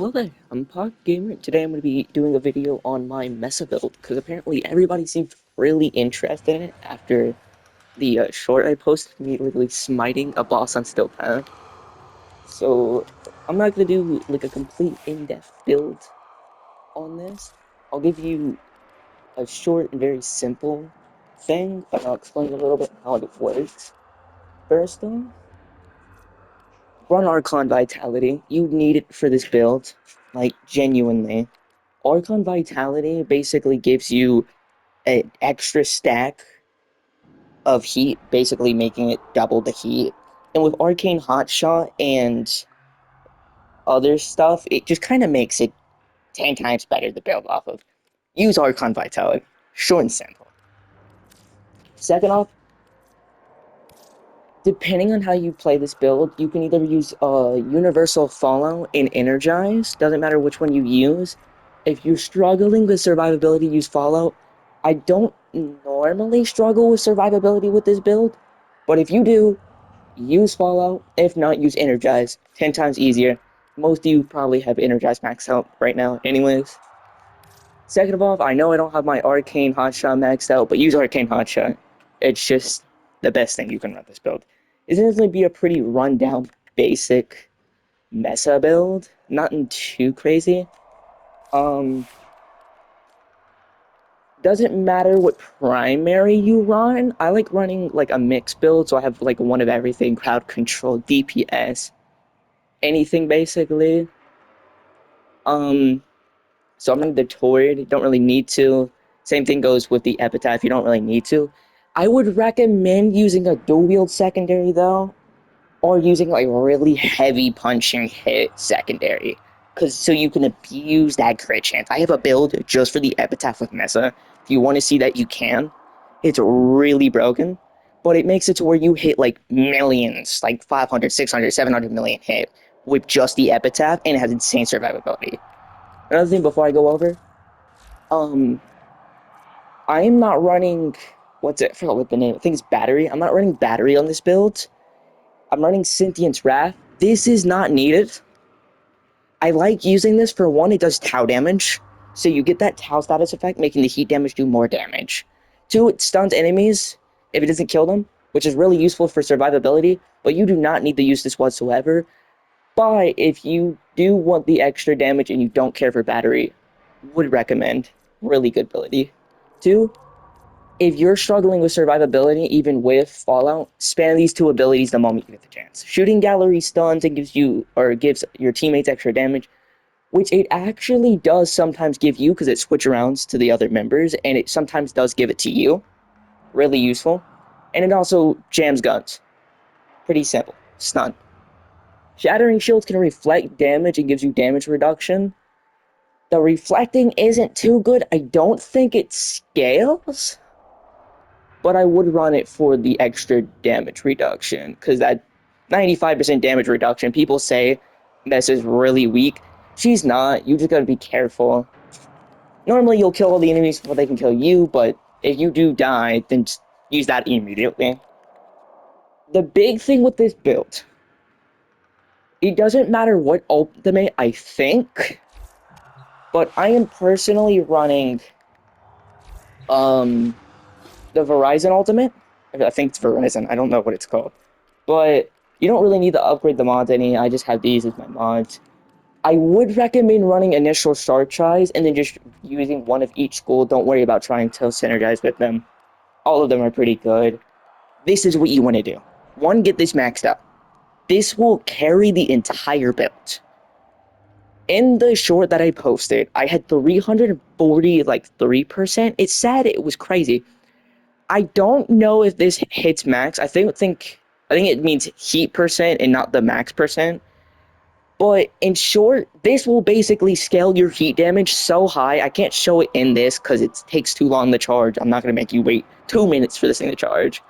Hello there, I'm Pod Gamer. Today I'm going to be doing a video on my mesa build because apparently everybody seems really interested in it after the short I posted, me literally smiting a boss on still path. So I'm not going to do like a complete in-depth build on this. I'll give you a short and very simple thing, but I'll explain a little bit how it works. First though, run Archon Vitality. You need it for this build, like genuinely. Archon Vitality basically gives you an extra stack of heat, basically making it double the heat. And with Arcane Hotshot and other stuff, it just kind of makes it 10 times better to build off of. Use Archon Vitality. Short and simple. Second off, depending on how you play this build, you can either use Universal Follow and Energize. Doesn't matter which one you use. If you're struggling with survivability, use Follow. I don't normally struggle with survivability with this build, but if you do, use Follow. If not, use Energize. 10 times easier. Most of you probably have Energize maxed out right now anyways. Second of all, I know I don't have my Arcane Hotshot maxed out, but use Arcane Hotshot. It's just the best thing you can run this build. It's going to be a pretty rundown, basic mesa build. Nothing too crazy. Doesn't matter what primary you run. I like running like a mixed build, so I have like one of everything, crowd control, DPS, anything basically. Um, so I'm running the Torrid, don't really need to. Same thing goes with the Epitaph, you don't really need to. I would recommend using a dual wield secondary though, or using like really heavy punching hit secondary. Cause so you can abuse that crit chance. I have a build just for the Epitaph with Mesa. If you want to see that, you can. It's really broken, but it makes it to where you hit like millions, like 500, 600, 700 million hit with just the Epitaph, and it has insane survivability. Another thing before I go over, um, I am not running, what's it, I forgot what the name, I think it's Battery. I'm not running Battery on this build. I'm running Sentience Wrath. This is not needed. I like using this for one, it does Tau damage. So you get that Tau status effect, making the heat damage do more damage. Two, it stuns enemies if it doesn't kill them, which is really useful for survivability, but you do not need to use this whatsoever. But if you do want the extra damage and you don't care for battery, would recommend. Really good ability. Two, if you're struggling with survivability, even with Fallout, spam these two abilities the moment you get the chance. Shooting Gallery stuns and gives you, or gives your teammates extra damage, which it actually does sometimes give you because it switch arounds to the other members, and it sometimes does give it to you. Really useful. And it also jams guns. Pretty simple. Stun. Shattering Shields can reflect damage and gives you damage reduction. The reflecting isn't too good. I don't think it scales, but I would run it for the extra damage reduction because that 95% damage reduction, people say Mess is really weak. She's not. You just gotta be careful. Normally, you'll kill all the enemies before they can kill you, but if you do die, then just use that immediately. The big thing with this build, it doesn't matter what ultimate I think, but I am personally running um the Verizon ultimate. I think it's Verizon. I don't know what it's called. But you don't really need to upgrade the mods any. I just have these as my mods. I would recommend running initial start tries and then just using one of each school. Don't worry about trying to synergize with them. All of them are pretty good. This is what you want to do. One, get this maxed up. This will carry the entire build. In the short that I posted, I had 340, like 3%. It said it was crazy. I don't know if this hits max. I think it means heat percent and not the max percent. But in short, this will basically scale your heat damage so high. I can't show it in this because it takes too long to charge. I'm not going to make you wait 2 minutes for this thing to charge.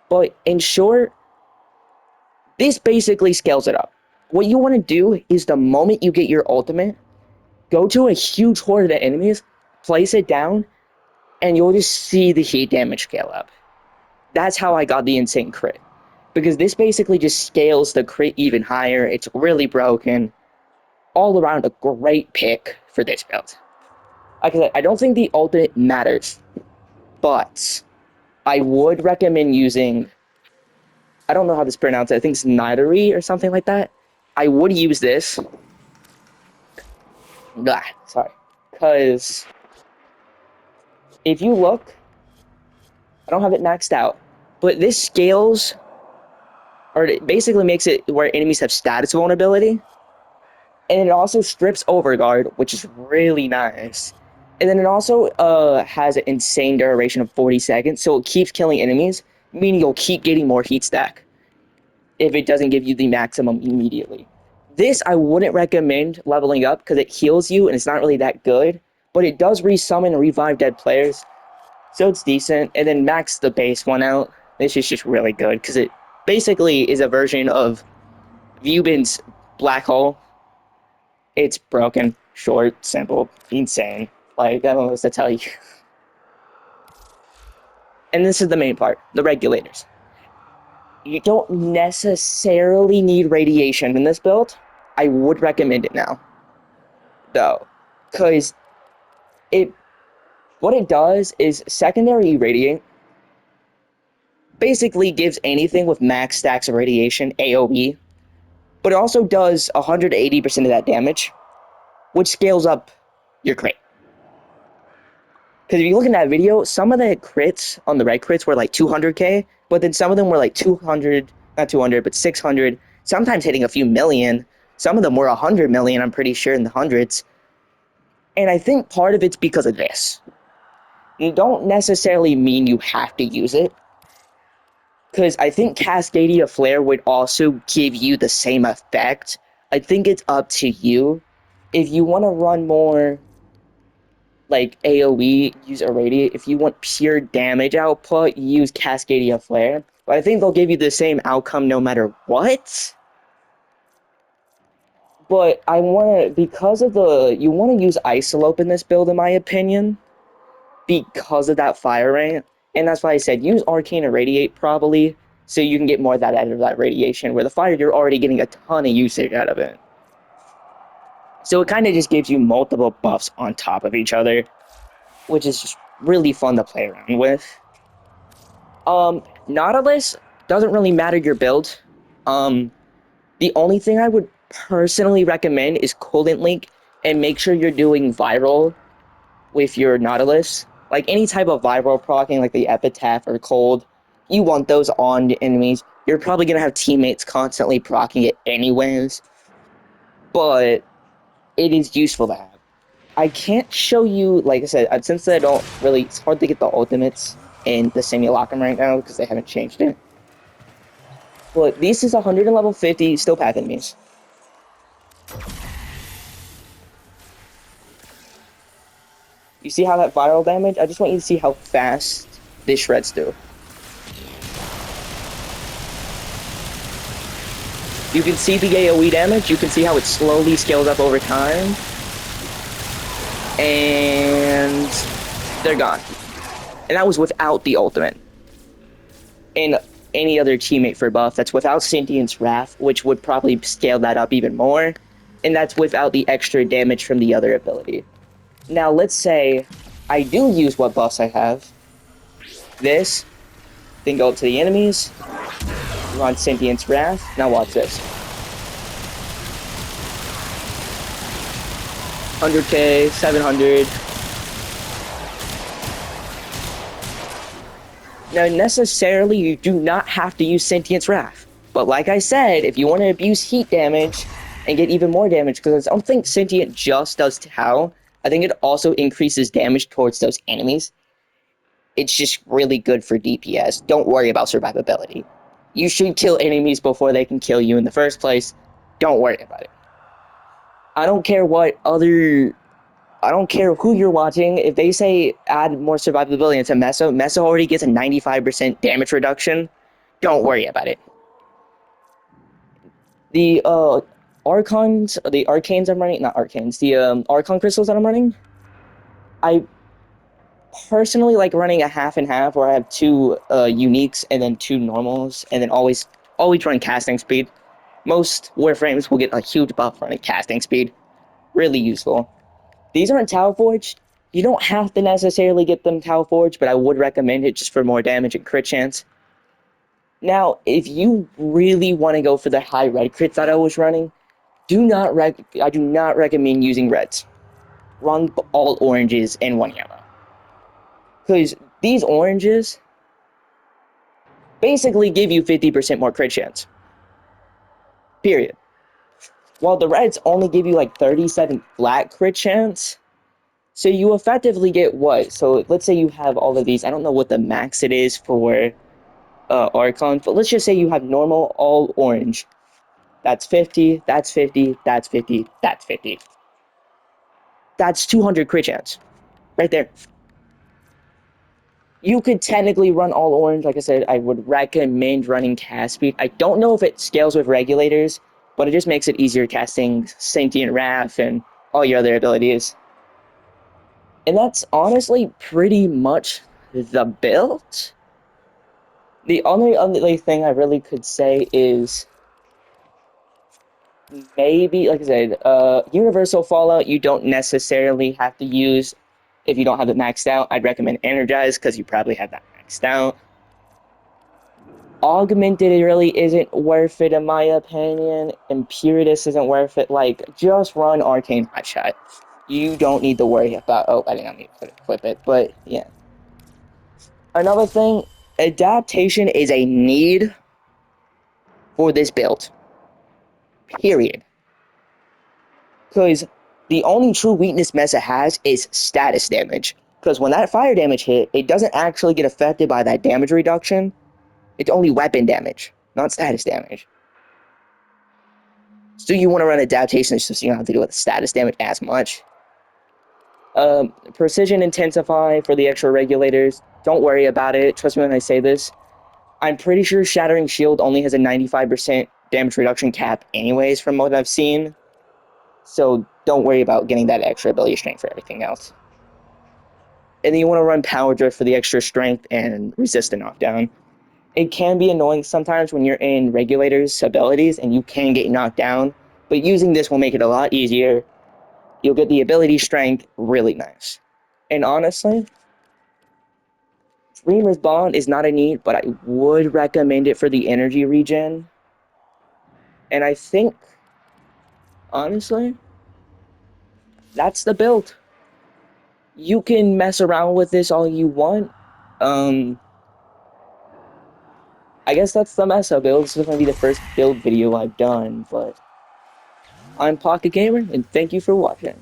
But in short, this basically scales it up. What you want to do is the moment you get your ultimate, go to a huge horde of enemies, place it down, and you'll just see the heat damage scale up. That's how I got the insane crit. Because this basically just scales the crit even higher. It's really broken. all around a great pick for this build. Like I said, I don't think the ultimate matters, but I would recommend using, I don't know how this is pronounced, I think it's Nidary or something like that. I would use this. Sorry. Because if you look, I don't have it maxed out, but this scales, or it basically makes it where enemies have status vulnerability. And it also strips overguard, which is really nice. And then it also has an insane duration of 40 seconds, so it keeps killing enemies, meaning you'll keep getting more heat stack if it doesn't give you the maximum immediately. This I wouldn't recommend leveling up because it heals you and it's not really that good, but it does resummon and revive dead players, so it's decent. And then max the base one out. This is just really good because it basically is a version of Vubin's Black Hole. It's broken, short, simple, insane. Like, I don't know what to tell you. And this is the main part, the regulators. You don't necessarily need radiation in this build. I would recommend it now, though, because what it does is secondary irradiate basically gives anything with max stacks of radiation AoE, but it also does 180% of that damage, which scales up your crit. Because if you look in that video, some of the crits on the red crits were like 200k, but then some of them were like 200, not 200, but 600, sometimes hitting a few million. Some of them were 100 million, I'm pretty sure, in the hundreds. And I think part of it's because of this. You don't necessarily mean you have to use it, because I think Cascadia Flare would also give you the same effect. I think it's up to you. If you want to run more like AoE, use Irradiate. If you want pure damage output, use Cascadia Flare. But I think they'll give you the same outcome no matter what. But I want to, because of you want to use Isolope in this build, in my opinion, because of that fire rate. And that's why I said use Arcane Irradiate probably, so you can get more of that out of that radiation, where the fire, you're already getting a ton of usage out of it. So it kind of just gives you multiple buffs on top of each other, which is just really fun to play around with. Nautilus doesn't really matter your build. The only thing I would personally recommend is Coolant Link, and make sure you're doing viral with your Nautilus. Like any type of viral proccing, like the Epitaph or Cold, you want those on the enemies. You're probably gonna have teammates constantly proccing it anyways, but it is useful to have. I can't show you, like I said, since I don't really, it's hard to get the ultimates in the Simulacrum right now because they haven't changed it. But this is 100 and level 50, still path enemies. You see how that viral damage? I just want you to see how fast this shreds through. You can see the AoE damage, you can see how it slowly scales up over time. And they're gone. And that was without the ultimate. And any other teammate for buff, that's without Sentience Wrath, which would probably scale that up even more. And that's without the extra damage from the other ability. Now, let's say I do use what buffs I have. This, then go up to the enemies, run Sentience Wrath. Now watch this. 100k, 700. Now, necessarily, you do not have to use Sentience Wrath. But like I said, if you want to abuse heat damage and get even more damage, because I don't think Sentient just does Tau, I think it also increases damage towards those enemies. It's just really good for DPS. Don't worry about survivability. You should kill enemies before they can kill you in the first place. Don't worry about it. I don't care who you're watching. If they say add more survivability into Mesa, Mesa already gets a 95% damage reduction. Don't worry about it. The Archons, the Arcanes I'm running, not Arcanes, the Archon Crystals that I'm running, I personally like running a half and half, where I have 2 uniques and then 2 normals, and then always run casting speed. Most Warframes will get a huge buff running casting speed. Really useful. These aren't Tau Forged. You don't have to necessarily get them Tau Forged, but I would recommend it just for more damage and crit chance. Now, if you really want to go for the high red crits that I was running, I do not recommend using reds. Run all oranges and one yellow. Because these oranges basically give you 50% more crit chance. Period. While the reds only give you like 37 flat crit chance. So you effectively get what? So let's say you have all of these. I don't know what the max it is for Archon, but let's just say you have normal all orange. That's 50, that's 50, that's 50, that's 50. That's 200 crit chance. Right there. You could technically run all orange. Like I said, I would recommend running cast speed. I don't know if it scales with regulators, but it just makes it easier casting Sentient Wrath and all your other abilities. And that's honestly pretty much the build. The only thing I really could say is maybe, like I said, Universal Fallout, you don't necessarily have to use if you don't have it maxed out. I'd recommend Energize because you probably have that maxed out. Augmented it really isn't worth it in my opinion. Imperitus isn't worth it. Like, just run Arcane Hotshot. You don't need to worry about, oh, I didn't need to equip it, but yeah. Another thing, adaptation is a need for this build. Period. Because the only true weakness Mesa has is status damage. Because when that fire damage hit, it doesn't actually get affected by that damage reduction. It's only weapon damage, not status damage. So you want to run adaptation so you don't have to deal with status damage as much. Precision intensify for the extra regulators. Don't worry about it. Trust me when I say this. I'm pretty sure Shattering Shield only has a 95% damage reduction cap anyways from what I've seen. So don't worry about getting that extra ability strength for everything else. And then you want to run Power Drift for the extra strength and resist the knockdown. It can be annoying sometimes when you're in regulators abilities and you can get knocked down, but using this will make it a lot easier. You'll get the ability strength really nice. And honestly, Dreamer's Bond is not a need, but I would recommend it for the energy regen. And I think, honestly, that's the build. You can mess around with this all you want. I guess that's the mesa build. This is going to be the first build video I've done, but I'm Pocket Gamer, and thank you for watching.